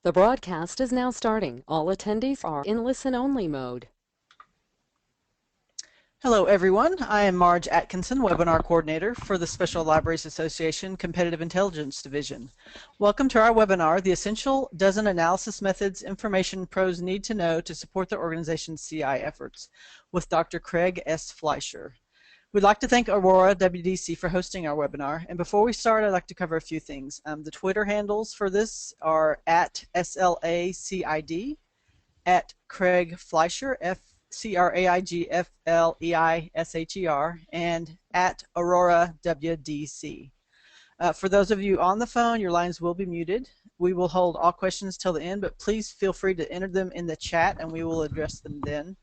The broadcast is now starting. All attendees are in listen-only mode. Hello everyone, I am Marge Atkinson, Webinar Coordinator for the Special Libraries Association Competitive Intelligence Division. Welcome to our webinar, The Essential Dozen Analysis Methods Information Pros Need to Know to Support Their Organization's CI Efforts, with Dr. Craig S. Fleischer. We'd like to thank Aurora WDC for hosting our webinar, and before we start I'd like to cover a few things. The Twitter handles for this are at SLACID, at Craig Fleischer, CraigFleischer, and at Aurora WDC. For those of you on the phone, your lines will be muted. We will hold all questions till the end, but please feel free to enter them in the chat and we will address them then.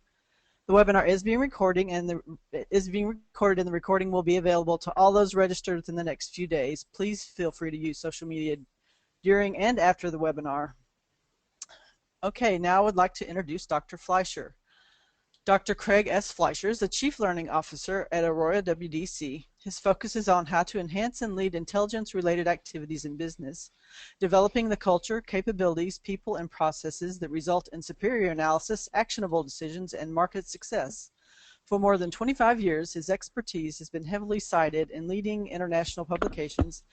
The webinar is being recorded and the recording will be available to all those registered within the next few days. Please feel free to use social media during and after the webinar. Okay, now I would like to introduce Dr. Fleischer. Dr. Craig S. Fleischer is the Chief Learning Officer at Aurora WDC. His focus is on how to enhance and lead intelligence-related activities in business, developing the culture, capabilities, people, and processes that result in superior analysis, actionable decisions, and market success. For more than 25 years, his expertise has been heavily cited in leading international publications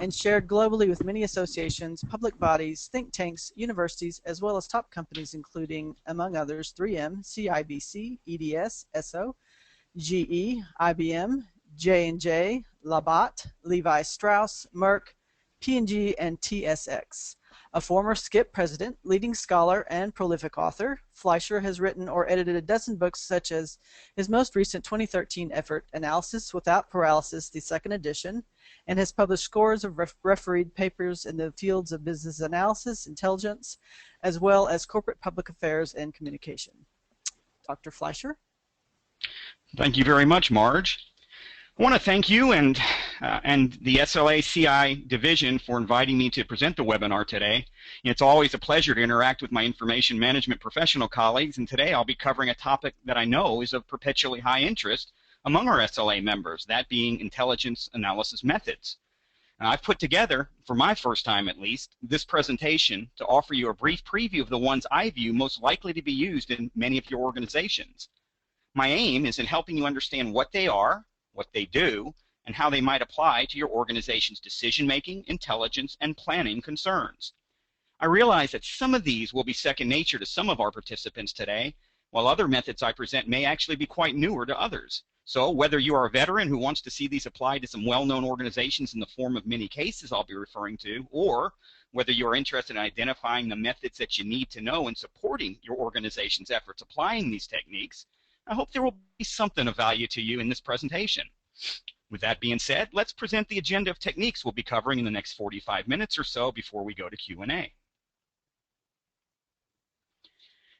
and shared globally with many associations, public bodies, think tanks, universities, as well as top companies including, among others, 3M, CIBC, EDS, ESSO, GE, IBM, J&J, Labatt, Levi Strauss, Merck, P&G, and TSX. A former SCIP president, leading scholar, and prolific author, Fleischer has written or edited a dozen books such as his most recent 2013 effort, Analysis Without Paralysis, the second edition, and has published scores of refereed papers in the fields of business analysis, intelligence, as well as corporate public affairs and communication. Dr. Fleischer? Thank you very much, Marge. I want to thank you and the SLA-CI division for inviting me to present the webinar today. It's always a pleasure to interact with my information management professional colleagues, and today I'll be covering a topic that I know is of perpetually high interest among our SLA members, that being intelligence analysis methods. Now, I've put together, for my first time at least, this presentation to offer you a brief preview of the ones I view most likely to be used in many of your organizations. My aim is in helping you understand what they are, what they do, and how they might apply to your organization's decision-making, intelligence, and planning concerns. I realize that some of these will be second nature to some of our participants today, while other methods I present may actually be quite newer to others. So whether you are a veteran who wants to see these applied to some well-known organizations in the form of many cases I'll be referring to, or whether you are interested in identifying the methods that you need to know in supporting your organization's efforts applying these techniques, I hope there will be something of value to you in this presentation. With that being said, let's present the agenda of techniques we'll be covering in the next 45 minutes or so before we go to Q&A.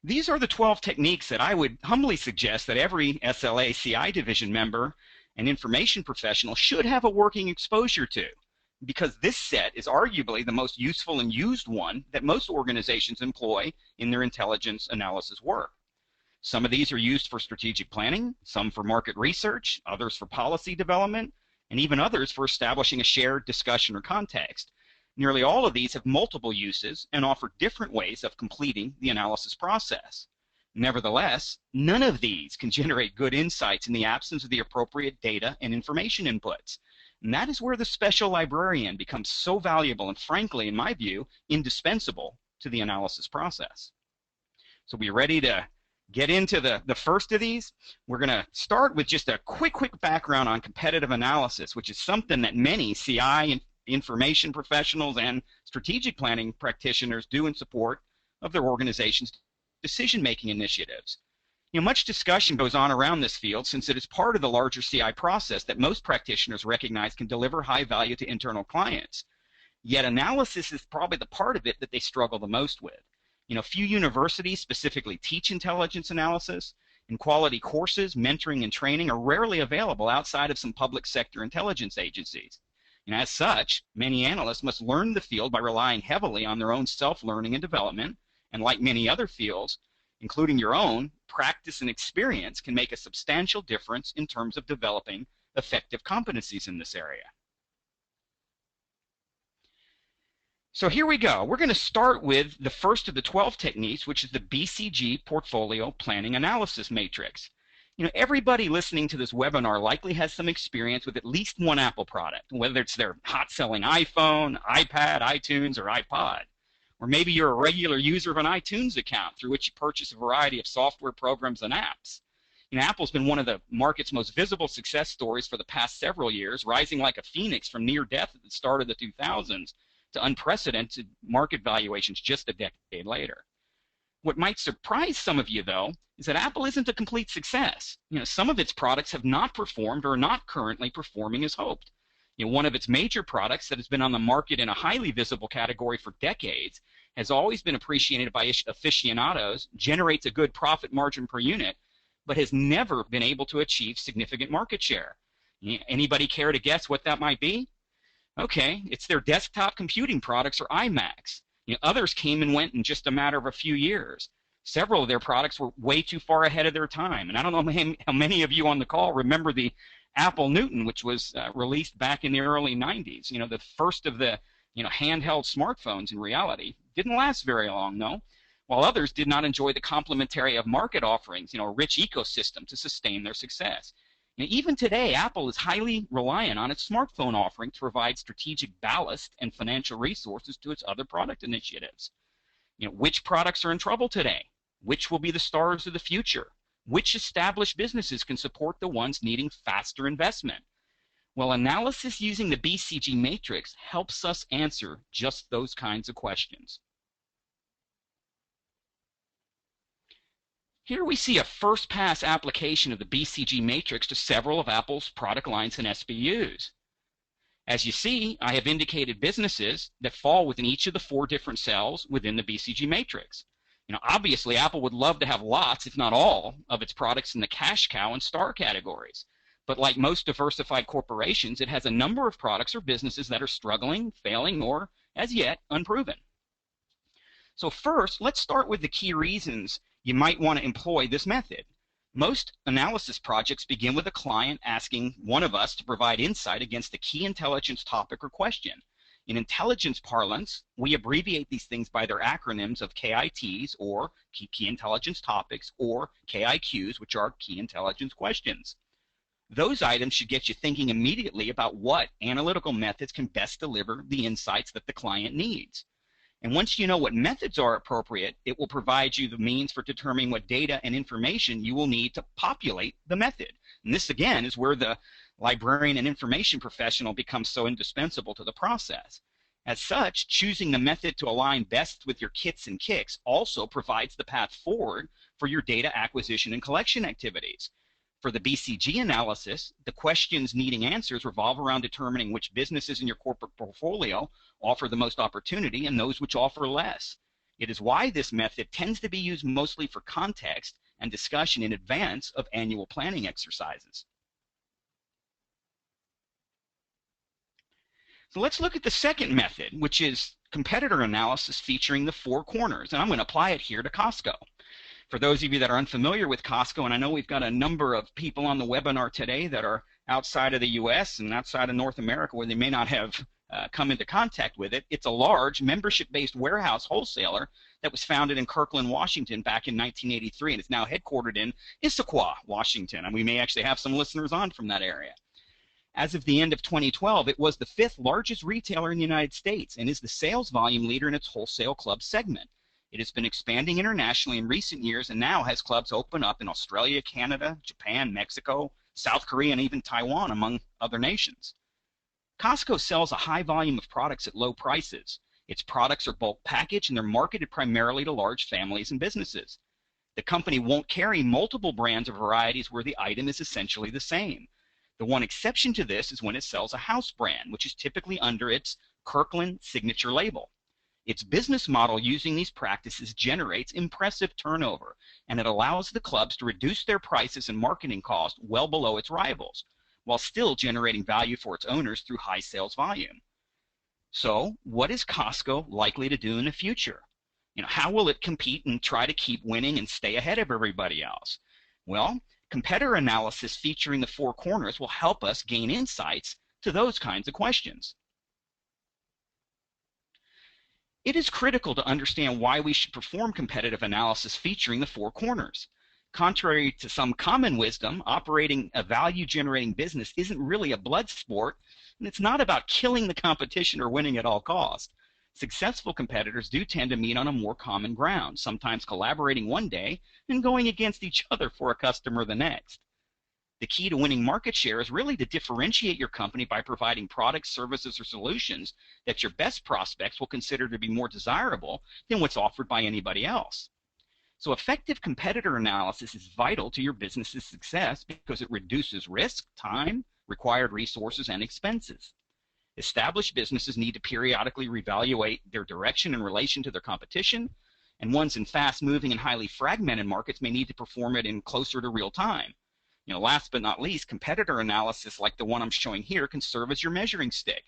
These are the 12 techniques that I would humbly suggest that every SLA-CI division member and information professional should have a working exposure to, because this set is arguably the most useful and used one that most organizations employ in their intelligence analysis work. Some of these are used for strategic planning, some for market research, others for policy development, and even others for establishing a shared discussion or context. Nearly all of these have multiple uses and offer different ways of completing the analysis process. Nevertheless, none of these can generate good insights in the absence of the appropriate data and information inputs. And that is where the special librarian becomes so valuable and, frankly, in my view, indispensable to the analysis process. So we ready to get into the first of these? We're going to start with just a quick background on competitive analysis, which is something that many CI and information professionals and strategic planning practitioners do in support of their organization's decision-making initiatives. Much discussion goes on around this field since it is part of the larger CI process that most practitioners recognize can deliver high value to internal clients. Yet analysis is probably the part of it that they struggle the most with. Few universities specifically teach intelligence analysis, and quality courses, mentoring, and training are rarely available outside of some public sector intelligence agencies. As such, many analysts must learn the field by relying heavily on their own self-learning and development, and like many other fields, including your own, practice and experience can make a substantial difference in terms of developing effective competencies in this area. So here we go. We're going to start with the first of the 12 techniques, which is the BCG Portfolio Planning Analysis Matrix. Everybody listening to this webinar likely has some experience with at least one Apple product, whether it's their hot-selling iPhone, iPad, iTunes, or iPod. Or maybe you're a regular user of an iTunes account through which you purchase a variety of software programs and apps. Apple's been one of the market's most visible success stories for the past several years, rising like a phoenix from near death at the start of the 2000s to unprecedented market valuations just a decade later. What might surprise some of you, though, is that Apple isn't a complete success. Some of its products have not performed or are not currently performing as hoped. One of its major products that has been on the market in a highly visible category for decades, has always been appreciated by aficionados, generates a good profit margin per unit, but has never been able to achieve significant market share. Anybody care to guess what that might be? Okay, it's their desktop computing products, or iMacs. Others came and went in just a matter of a few years. Several of their products were way too far ahead of their time. And I don't know how many of you on the call remember the Apple Newton, which was released back in the early 90s. The first of the handheld smartphones in reality. Didn't last very long, though, while others did not enjoy the complementary of market offerings, a rich ecosystem to sustain their success. Even today, Apple is highly reliant on its smartphone offering to provide strategic ballast and financial resources to its other product initiatives. Which products are in trouble today? Which will be the stars of the future? Which established businesses can support the ones needing faster investment? Well, analysis using the BCG matrix helps us answer just those kinds of questions. Here we see a first-pass application of the BCG matrix to several of Apple's product lines and SBUs. As you see, I have indicated businesses that fall within each of the 4 different cells within the BCG matrix. Obviously, Apple would love to have lots, if not all, of its products in the cash cow and star categories. But like most diversified corporations, it has a number of products or businesses that are struggling, failing, or, as yet, unproven. So first, let's start with the key reasons you might want to employ this method. Most analysis projects begin with a client asking one of us to provide insight against a key intelligence topic or question. In intelligence parlance, we abbreviate these things by their acronyms of KITs, or key intelligence topics, or KIQs, which are key intelligence questions. Those items should get you thinking immediately about what analytical methods can best deliver the insights that the client needs. And once you know what methods are appropriate, it will provide you the means for determining what data and information you will need to populate the method. And this, again, is where the librarian and information professional becomes so indispensable to the process. As such, choosing the method to align best with your kits and kicks also provides the path forward for your data acquisition and collection activities. For the BCG analysis, the questions needing answers revolve around determining which businesses in your corporate portfolio offer the most opportunity and those which offer less. It is why this method tends to be used mostly for context and discussion in advance of annual planning exercises. So let's look at the second method, which is competitor analysis featuring the 4 corners, and I'm going to apply it here to Costco. For those of you that are unfamiliar with Costco, and I know we've got a number of people on the webinar today that are outside of the U.S. and outside of North America where they may not have come into contact with it, it's a large membership-based warehouse wholesaler that was founded in Kirkland, Washington back in 1983, and is now headquartered in Issaquah, Washington, and we may actually have some listeners on from that area. As of the end of 2012, it was the 5th largest retailer in the United States and is the sales volume leader in its wholesale club segment. It has been expanding internationally in recent years and now has clubs open up in Australia, Canada, Japan, Mexico, South Korea, and even Taiwan, among other nations. Costco sells a high volume of products at low prices. Its products are bulk packaged and they're marketed primarily to large families and businesses. The company won't carry multiple brands or varieties where the item is essentially the same. The one exception to this is when it sells a house brand, which is typically under its Kirkland signature label. Its business model using these practices generates impressive turnover, and it allows the clubs to reduce their prices and marketing costs well below its rivals, while still generating value for its owners through high sales volume. So, what is Costco likely to do in the future? How will it compete and try to keep winning and stay ahead of everybody else? Well, competitor analysis featuring the 4 corners will help us gain insights to those kinds of questions. It is critical to understand why we should perform competitive analysis featuring the four corners. Contrary to some common wisdom, operating a value-generating business isn't really a blood sport, and it's not about killing the competition or winning at all costs. Successful competitors do tend to meet on a more common ground, sometimes collaborating one day and going against each other for a customer the next. The key to winning market share is really to differentiate your company by providing products, services, or solutions that your best prospects will consider to be more desirable than what's offered by anybody else. So effective competitor analysis is vital to your business's success because it reduces risk, time, required resources, and expenses. Established businesses need to periodically reevaluate their direction in relation to their competition, and ones in fast-moving and highly fragmented markets may need to perform it in closer to real time. Last but not least, competitor analysis like the one I'm showing here can serve as your measuring stick.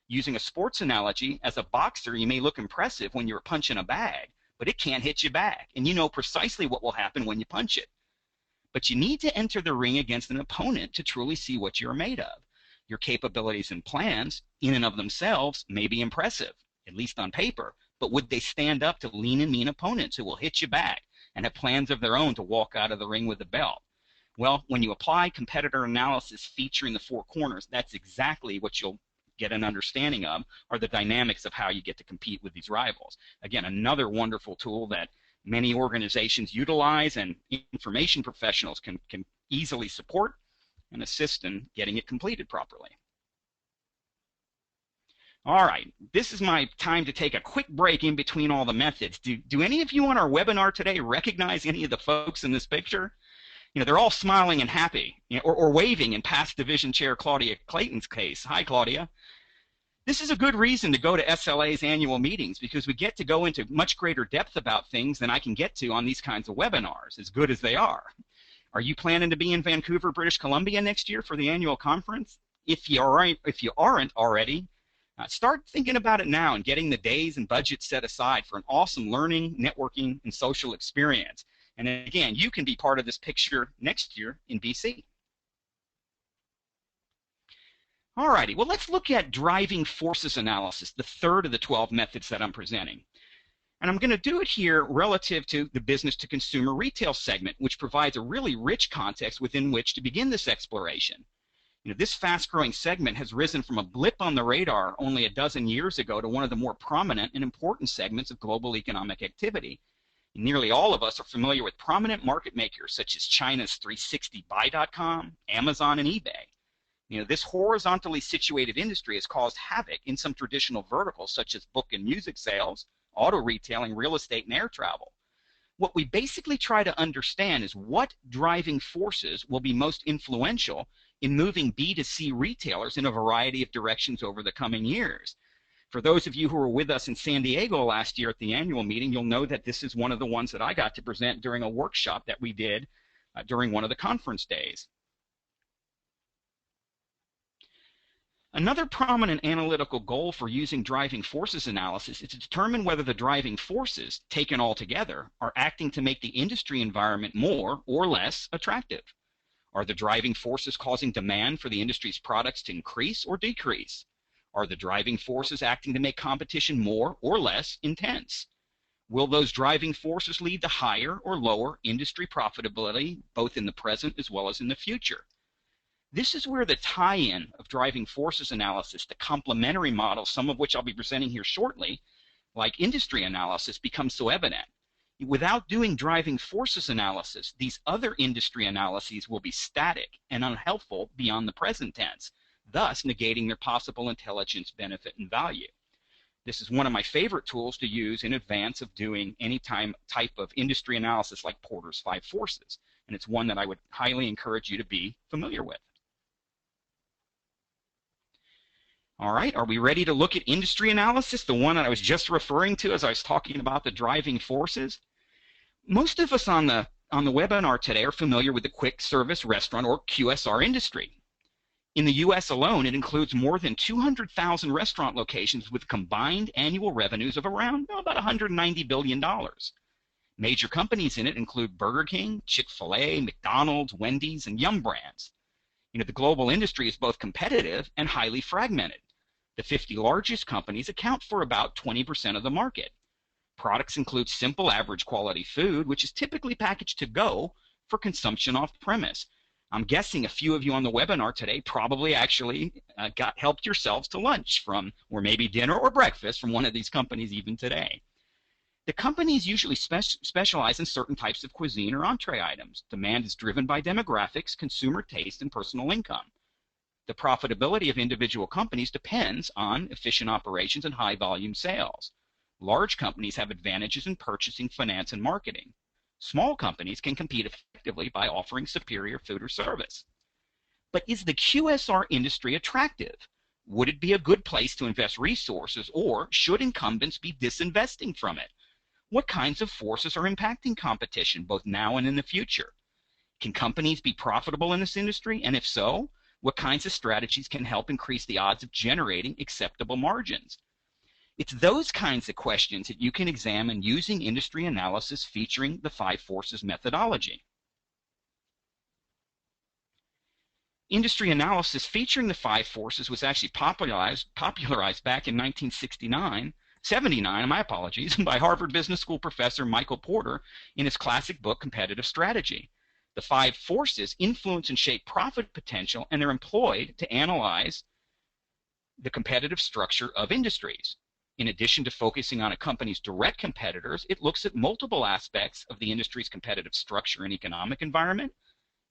Using a sports analogy, as a boxer, you may look impressive when you're punching a bag, but it can't hit you back, and you know precisely what will happen when you punch it. But you need to enter the ring against an opponent to truly see what you're made of. Your capabilities and plans, in and of themselves, may be impressive, at least on paper, but would they stand up to lean and mean opponents who will hit you back and have plans of their own to walk out of the ring with the belt? Well, when you apply competitor analysis featuring the four corners, that's exactly what you'll get an understanding of, are the dynamics of how you get to compete with these rivals. Again, another wonderful tool that many organizations utilize and information professionals can easily support and assist in getting it completed properly. All right, this is my time to take a quick break in between all the methods. Do any of you on our webinar today recognize any of the folks in this picture? They're all smiling and happy, or waving in past Division Chair Claudia Clayton's case. Hi, Claudia. This is a good reason to go to SLA's annual meetings because we get to go into much greater depth about things than I can get to on these kinds of webinars, as good as they are. Are you planning to be in Vancouver, British Columbia next year for the annual conference? If you aren't already, start thinking about it now and getting the days and budgets set aside for an awesome learning, networking, and social experience. And again, you can be part of this picture next year in BC. All righty, well, let's look at driving forces analysis, the third of the 12 methods that I'm presenting. And I'm going to do it here relative to the business to consumer retail segment, which provides a really rich context within which to begin this exploration. This fast-growing segment has risen from a blip on the radar only a dozen years ago to one of the more prominent and important segments of global economic activity. Nearly all of us are familiar with prominent market makers such as China's 360buy.com, Amazon, and eBay. This horizontally situated industry has caused havoc in some traditional verticals such as book and music sales, auto retailing, real estate, and air travel. What we basically try to understand is what driving forces will be most influential in moving B2C retailers in a variety of directions over the coming years. For those of you who were with us in San Diego last year at the annual meeting, you'll know that this is one of the ones that I got to present during a workshop that we did during one of the conference days. Another prominent analytical goal for using driving forces analysis is to determine whether the driving forces, taken all together, are acting to make the industry environment more or less attractive. Are the driving forces causing demand for the industry's products to increase or decrease? Are the driving forces acting to make competition more or less intense? Will those driving forces lead to higher or lower industry profitability, both in the present as well as in the future? This is where the tie-in of driving forces analysis to complementary models, some of which I'll be presenting here shortly, like industry analysis, becomes so evident. Without doing driving forces analysis, these other industry analyses will be static and unhelpful beyond the present tense, thus negating their possible intelligence, benefit, and value. This is one of my favorite tools to use in advance of doing any type of industry analysis like Porter's 5 forces, and it's one that I would highly encourage you to be familiar with. All right, are we ready to look at industry analysis, the one that I was just referring to as I was talking about the driving forces? Most of us on the webinar today are familiar with the quick service restaurant or QSR industry. In the US alone, it includes more than 200,000 restaurant locations with combined annual revenues of around about $190 billion. Major companies in it include Burger King, Chick-fil-A, McDonald's, Wendy's, and Yum Brands. The global industry is both competitive and highly fragmented. The 50 largest companies account for about 20% of the market. Products include simple average quality food, which is typically packaged to go for consumption off premise. I'm guessing a few of you on the webinar today probably actually helped yourselves to lunch from, or maybe dinner or breakfast from one of these companies even today. The companies usually specialize in certain types of cuisine or entree items. Demand is driven by demographics, consumer taste, and personal income. The profitability of individual companies depends on efficient operations and high volume sales. Large companies have advantages in purchasing, finance, and marketing. Small companies can compete effectively by offering superior food or service. But is the QSR industry attractive? Would it be a good place to invest resources, or should incumbents be disinvesting from it? What kinds of forces are impacting competition both now and in the future? Can companies be profitable in this industry? And if so, what kinds of strategies can help increase the odds of generating acceptable margins? It's those kinds of questions that you can examine using industry analysis featuring the 5 forces methodology. Industry analysis featuring the 5 forces was actually popularized back in 79, my apologies, by Harvard Business School professor Michael Porter in his classic book, Competitive Strategy. The 5 forces influence and shape profit potential, and they're employed to analyze the competitive structure of industries. In addition to focusing on a company's direct competitors, it looks at multiple aspects of the industry's competitive structure and economic environment,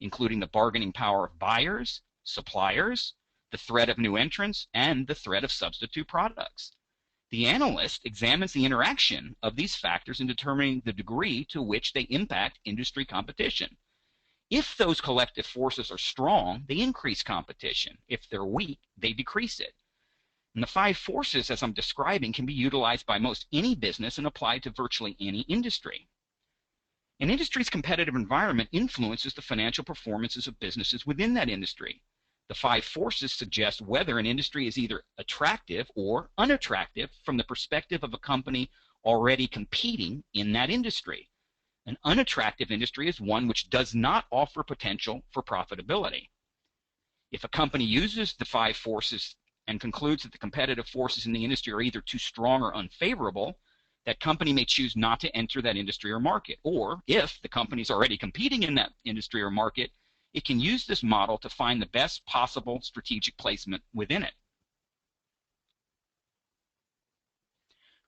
including the bargaining power of buyers, suppliers, the threat of new entrants, and the threat of substitute products. The analyst examines the interaction of these factors in determining the degree to which they impact industry competition. If those collective forces are strong, they increase competition. If they're weak, they decrease it. And the 5 forces, as I'm describing, can be utilized by most any business and applied to virtually any industry. An industry's competitive environment influences the financial performances of businesses within that industry. The 5 forces suggest whether an industry is either attractive or unattractive from the perspective of a company already competing in that industry. An unattractive industry is one which does not offer potential for profitability. If a company uses the 5 forces and concludes that the competitive forces in the industry are either too strong or unfavorable, that company may choose not to enter that industry or market. Or if the company is already competing in that industry or market, it can use this model to find the best possible strategic placement within it.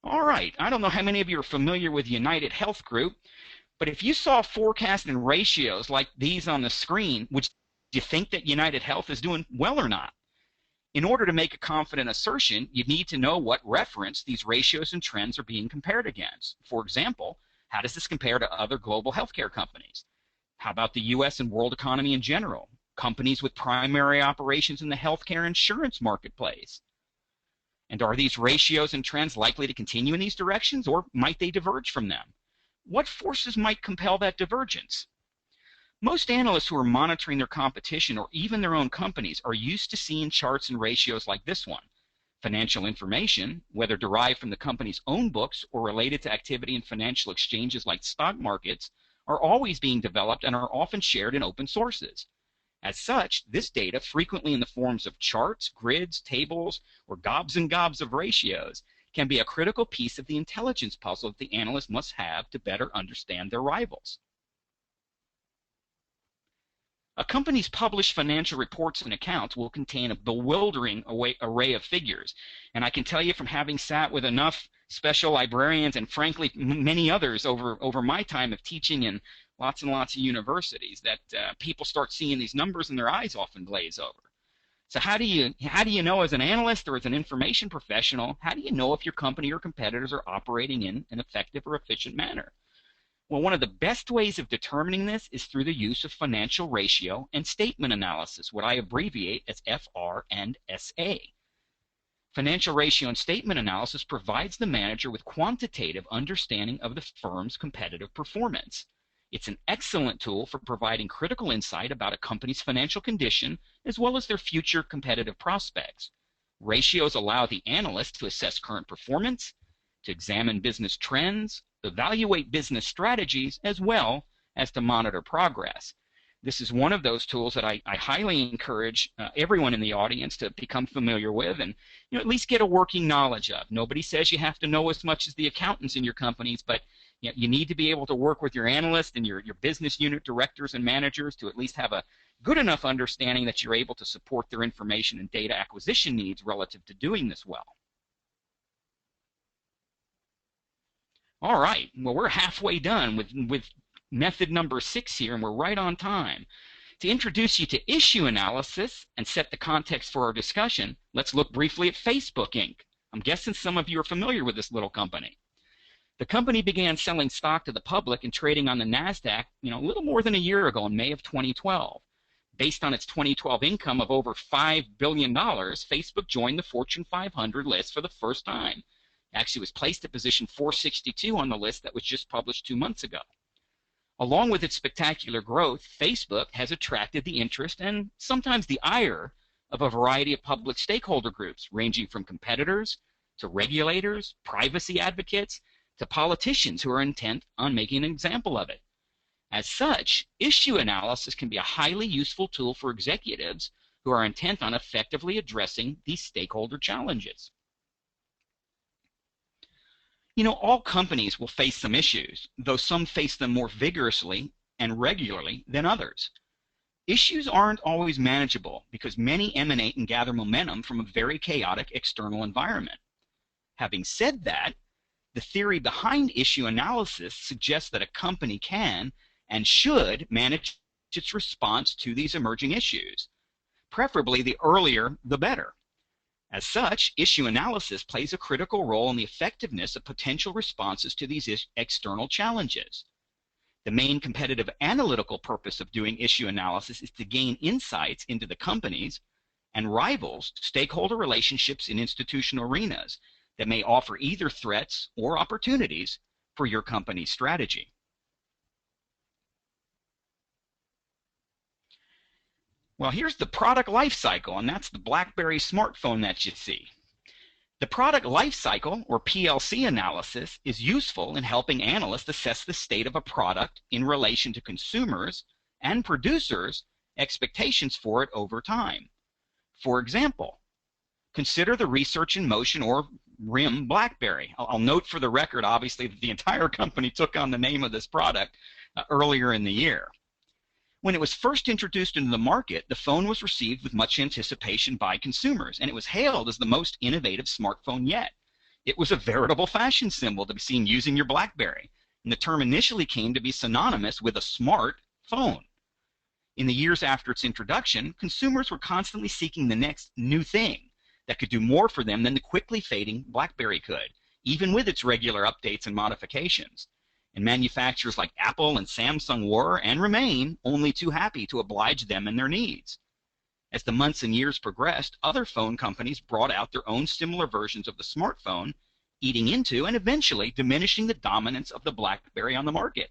All right, I don't know how many of you are familiar with United Health Group, but if you saw forecasts and ratios like these on the screen, would you think that United Health is doing well or not? In order to make a confident assertion, you need to know what reference these ratios and trends are being compared against. For example, how does this compare to other global healthcare companies? How about the U.S. and world economy in general? Companies with primary operations in the healthcare insurance marketplace? And are these ratios and trends likely to continue in these directions, or might they diverge from them? What forces might compel that divergence? Most analysts who are monitoring their competition or even their own companies are used to seeing charts and ratios like this one. Financial information, whether derived from the company's own books or related to activity in financial exchanges like stock markets, are always being developed and are often shared in open sources. As such, this data, frequently in the forms of charts, grids, tables, or gobs and gobs of ratios, can be a critical piece of the intelligence puzzle that the analyst must have to better understand their rivals. A company's published financial reports and accounts will contain a bewildering array of figures, and I can tell you from having sat with enough special librarians and frankly many others over my time of teaching in lots and lots of universities that people start seeing these numbers and their eyes often glaze over. So how do you know, as an analyst or as an information professional, how do you know if your company or competitors are operating in an effective or efficient manner? Well, one of the best ways of determining this is through the use of financial ratio and statement analysis, what I abbreviate as FR and SA. Financial ratio and statement analysis provides the manager with quantitative understanding of the firm's competitive performance. It's an excellent tool for providing critical insight about a company's financial condition as well as their future competitive prospects. Ratios allow the analyst to assess current performance, to examine business trends, evaluate business strategies, as well as to monitor progress. This is one of those tools that I highly encourage everyone in the audience to become familiar with and at least get a working knowledge of. Nobody says you have to know as much as the accountants in your companies, but you need to be able to work with your analysts and your business unit directors and managers to at least have a good enough understanding that you're able to support their information and data acquisition needs relative to doing this well. All right, well, we're halfway done with method number 6 here, and we're right on time. To introduce you to issue analysis and set the context for our discussion, let's look briefly at Facebook Inc. I'm guessing some of you are familiar with this little company. The company began selling stock to the public and trading on the NASDAQ, a little more than a year ago in May of 2012. Based on its 2012 income of over $5 billion, Facebook joined the Fortune 500 list for the first time. Actually, it was placed at position 462 on the list that was just published 2 months ago. Along with its spectacular growth, Facebook has attracted the interest and sometimes the ire of a variety of public stakeholder groups, ranging from competitors to regulators, privacy advocates, to politicians who are intent on making an example of it. As such, issue analysis can be a highly useful tool for executives who are intent on effectively addressing these stakeholder challenges. All companies will face some issues, though some face them more vigorously and regularly than others. Issues aren't always manageable because many emanate and gather momentum from a very chaotic external environment. Having said that, the theory behind issue analysis suggests that a company can and should manage its response to these emerging issues. Preferably the earlier, the better. As such, issue analysis plays a critical role in the effectiveness of potential responses to these external challenges. The main competitive analytical purpose of doing issue analysis is to gain insights into the companies and rivals' stakeholder relationships in institutional arenas that may offer either threats or opportunities for your company's strategy. Well, here's the product life cycle, and that's the Blackberry Smart Phone that you see. The product life cycle, or PLC analysis, is useful in helping analysts assess the state of a product in relation to consumers and producers' expectations for it over time. For example, consider the Research in Motion, or RIM, Blackberry. I'll note for the record, obviously, that the entire company took on the name of this product earlier in the year. When it was first introduced into the market, the phone was received with much anticipation by consumers, and it was hailed as the most innovative smartphone yet. It was a veritable fashion symbol to be seen using your BlackBerry, and the term initially came to be synonymous with a smart phone. In the years after its introduction, consumers were constantly seeking the next new thing that could do more for them than the quickly fading BlackBerry could, even with its regular updates and modifications. And manufacturers like Apple and Samsung were, and remain, only too happy to oblige them in their needs. As the months and years progressed, other phone companies brought out their own similar versions of the smartphone, eating into and eventually diminishing the dominance of the BlackBerry on the market.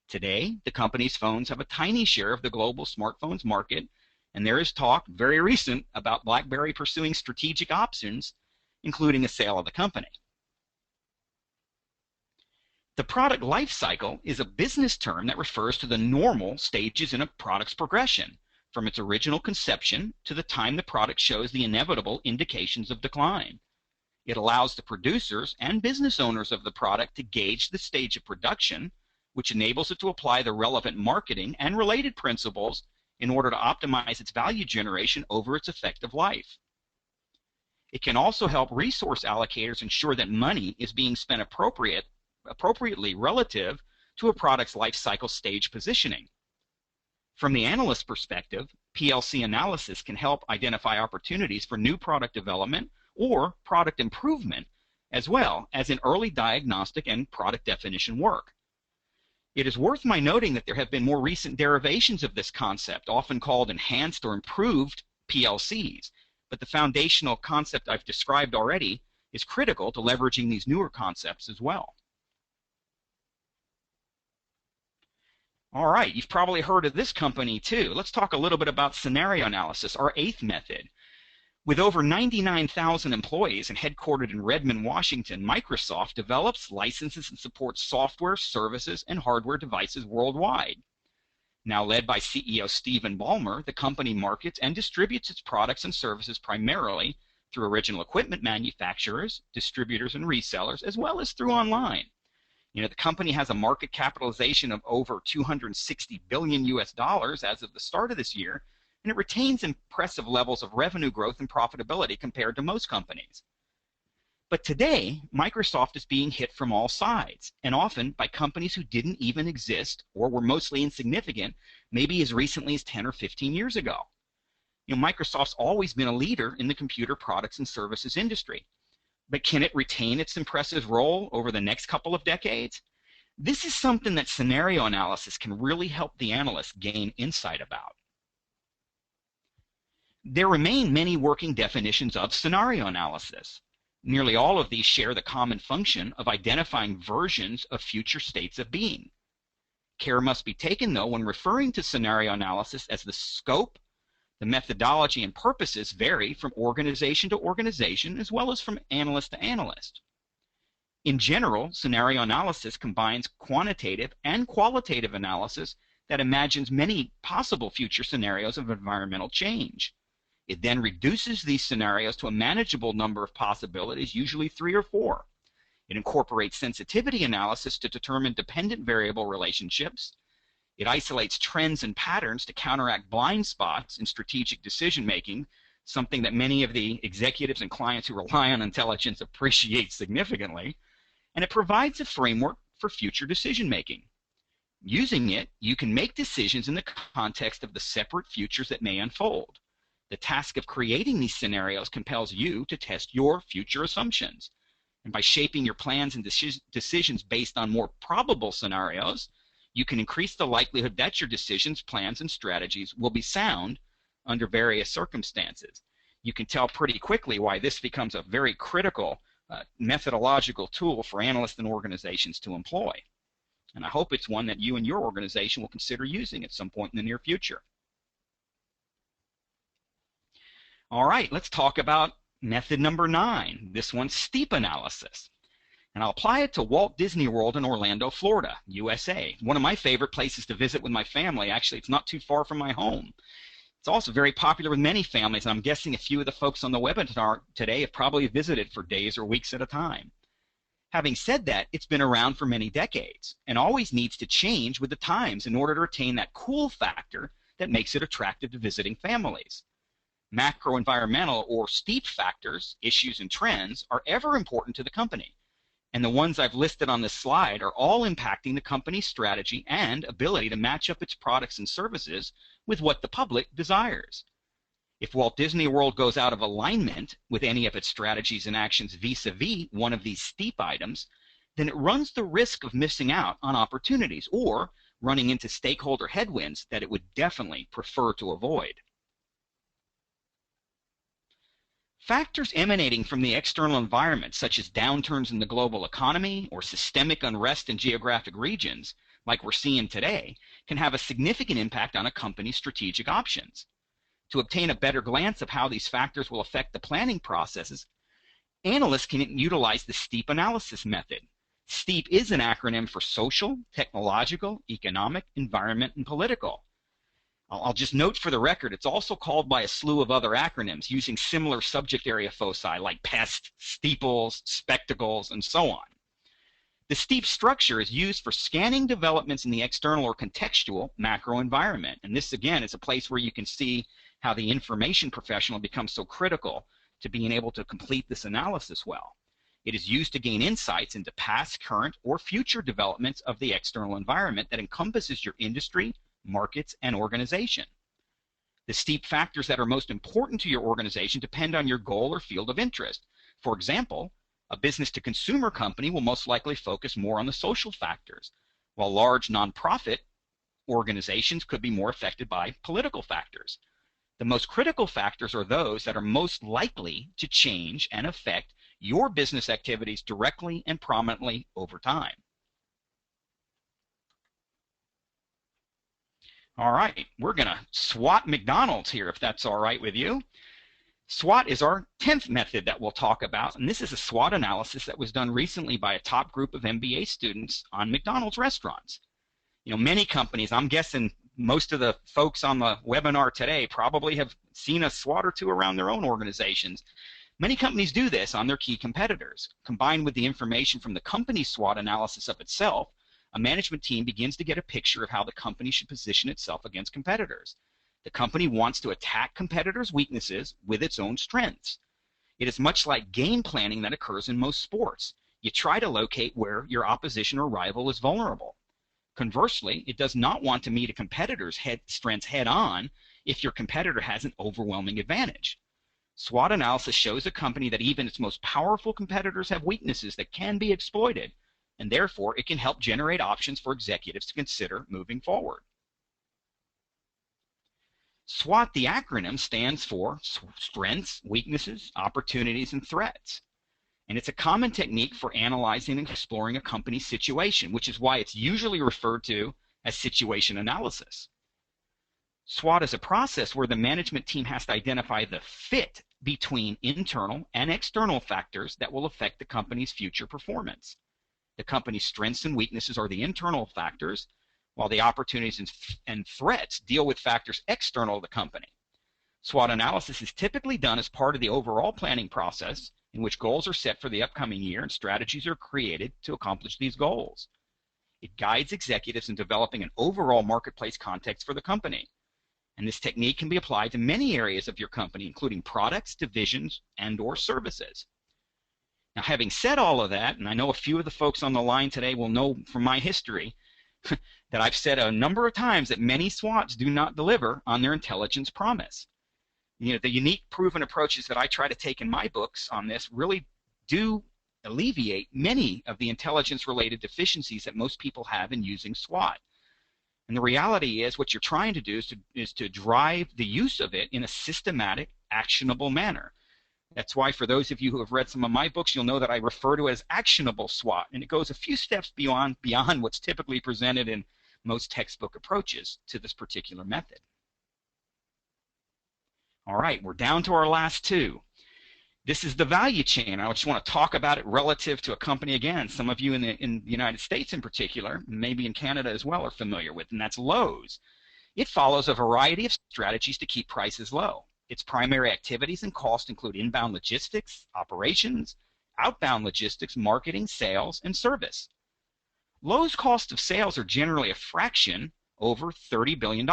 Today, the company's phones have a tiny share of the global smartphones market, and there is talk, very recent, about BlackBerry pursuing strategic options, including a sale of the company. The product life cycle is a business term that refers to the normal stages in a product's progression, from its original conception to the time the product shows the inevitable indications of decline. It allows the producers and business owners of the product to gauge the stage of production, which enables it to apply the relevant marketing and related principles in order to optimize its value generation over its effective life. It can also help resource allocators ensure that money is being spent appropriately relative to a product's life cycle stage positioning. From the analyst perspective, PLC analysis can help identify opportunities for new product development or product improvement, as well as in early diagnostic and product definition work. It is worth my noting that there have been more recent derivations of this concept, often called enhanced or improved PLCs, but the foundational concept I've described already is critical to leveraging these newer concepts as well. All right, you've probably heard of this company too. Let's talk a little bit about scenario analysis, our eighth method. With over 99,000 employees and headquartered in Redmond, Washington, Microsoft develops, licenses, and supports software, services, and hardware devices worldwide. Now led by CEO Stephen Ballmer, the company markets and distributes its products and services primarily through original equipment manufacturers, distributors, and resellers, as well as through online. The company has a market capitalization of over 260 billion US dollars as of the start of this year, and it retains impressive levels of revenue growth and profitability compared to most companies. But today, Microsoft is being hit from all sides, and often by companies who didn't even exist or were mostly insignificant, maybe as recently as 10 or 15 years ago. Microsoft's always been a leader in the computer products and services industry. But can it retain its impressive role over the next couple of decades? This is something that scenario analysis can really help the analysts gain insight about. There remain many working definitions of scenario analysis. Nearly all of these share the common function of identifying versions of future states of being. Care must be taken, though, when referring to scenario analysis, as the scope, the methodology, and purposes vary from organization to organization as well as from analyst to analyst. In general, scenario analysis combines quantitative and qualitative analysis that imagines many possible future scenarios of environmental change. It then reduces these scenarios to a manageable number of possibilities, usually 3 or 4. It incorporates sensitivity analysis to determine dependent variable relationships. It isolates trends and patterns to counteract blind spots in strategic decision-making, something that many of the executives and clients who rely on intelligence appreciate significantly. And it provides a framework for future decision-making. Using it, you can make decisions in the context of the separate futures that may unfold. The task of creating these scenarios compels you to test your future assumptions. And by shaping your plans and decisions based on more probable scenarios, you can increase the likelihood that your decisions, plans, and strategies will be sound under various circumstances. You can tell pretty quickly why this becomes a very critical methodological tool for analysts and organizations to employ. And I hope it's one that you and your organization will consider using at some point in the near future. All right, let's talk about method number 9. This one's steep analysis. And I'll apply it to Walt Disney World in Orlando, Florida, USA. One of my favorite places to visit with my family. Actually, it's not too far from my home. It's also very popular with many families, and I'm guessing a few of the folks on the webinar today have probably visited for days or weeks at a time. Having said that, it's been around for many decades and always needs to change with the times in order to retain that cool factor that makes it attractive to visiting families. Macro-environmental or steep factors, issues, and trends are ever important to the company. And the ones I've listed on this slide are all impacting the company's strategy and ability to match up its products and services with what the public desires. If Walt Disney World goes out of alignment with any of its strategies and actions vis-a-vis one of these steep items, then it runs the risk of missing out on opportunities or running into stakeholder headwinds that it would definitely prefer to avoid. Factors emanating from the external environment, such as downturns in the global economy or systemic unrest in geographic regions, like we're seeing today, can have a significant impact on a company's strategic options. To obtain a better glance of how these factors will affect the planning processes, analysts can utilize the STEEP analysis method. STEEP is an acronym for social, technological, economic, environment, and political. I'll just note for the record, it's also called by a slew of other acronyms using similar subject area foci like pest, steeples, spectacles, and so on. The STEEP structure is used for scanning developments in the external or contextual macro environment. And this, again, is a place where you can see how the information professional becomes so critical to being able to complete this analysis well. It is used to gain insights into past, current, or future developments of the external environment that encompasses your industry, markets, and organization. The STEEP factors that are most important to your organization depend on your goal or field of interest. For example, a business-to-consumer company will most likely focus more on the social factors, while large nonprofit organizations could be more affected by political factors. The most critical factors are those that are most likely to change and affect your business activities directly and prominently over time. All right, we're going to SWOT McDonald's here, if that's all right with you. SWOT is our 10th method that we'll talk about, and this is a SWOT analysis that was done recently by a top group of MBA students on McDonald's restaurants. Many companies, I'm guessing most of the folks on the webinar today probably have seen a SWOT or two around their own organizations. Many companies do this on their key competitors. Combined with the information from the company's SWOT analysis of itself, a management team begins to get a picture of how the company should position itself against competitors. The company wants to attack competitors' weaknesses with its own strengths. It is much like game planning that occurs in most sports. You try to locate where your opposition or rival is vulnerable. Conversely, it does not want to meet a competitor's strengths head-on if your competitor has an overwhelming advantage. SWOT analysis shows a company that even its most powerful competitors have weaknesses that can be exploited, and therefore it can help generate options for executives to consider moving forward. SWOT, the acronym, stands for Strengths, Weaknesses, Opportunities, and Threats. And it's a common technique for analyzing and exploring a company's situation, which is why it's usually referred to as situation analysis. SWOT is a process where the management team has to identify the fit between internal and external factors that will affect the company's future performance. The company's strengths and weaknesses are the internal factors, while the opportunities and threats deal with factors external to the company. SWOT analysis is typically done as part of the overall planning process, in which goals are set for the upcoming year and strategies are created to accomplish these goals. It guides executives in developing an overall marketplace context for the company. And this technique can be applied to many areas of your company, including products, divisions, and/or services. Now, having said all of that, and I know a few of the folks on the line today will know from my history that I've said a number of times that many SWOTs do not deliver on their intelligence promise. You know, the unique proven approaches that I try to take in my books on this really do alleviate many of the intelligence-related deficiencies that most people have in using SWOT. And the reality is what you're trying to do is to drive the use of it in a systematic, actionable manner. That's why for those of you who have read some of my books, you'll know that I refer to it as actionable SWOT, and it goes a few steps beyond what's typically presented in most textbook approaches to this particular method. All right, we're down to our last two. This is the value chain. I just want to talk about it relative to a company again. Some of you in the United States in particular, maybe in Canada as well, are familiar with, and that's Lowe's. It follows a variety of strategies to keep prices low. Its primary activities and costs include inbound logistics, operations, outbound logistics, marketing, sales, and service. Lowe's cost of sales are generally a fraction over $30 billion.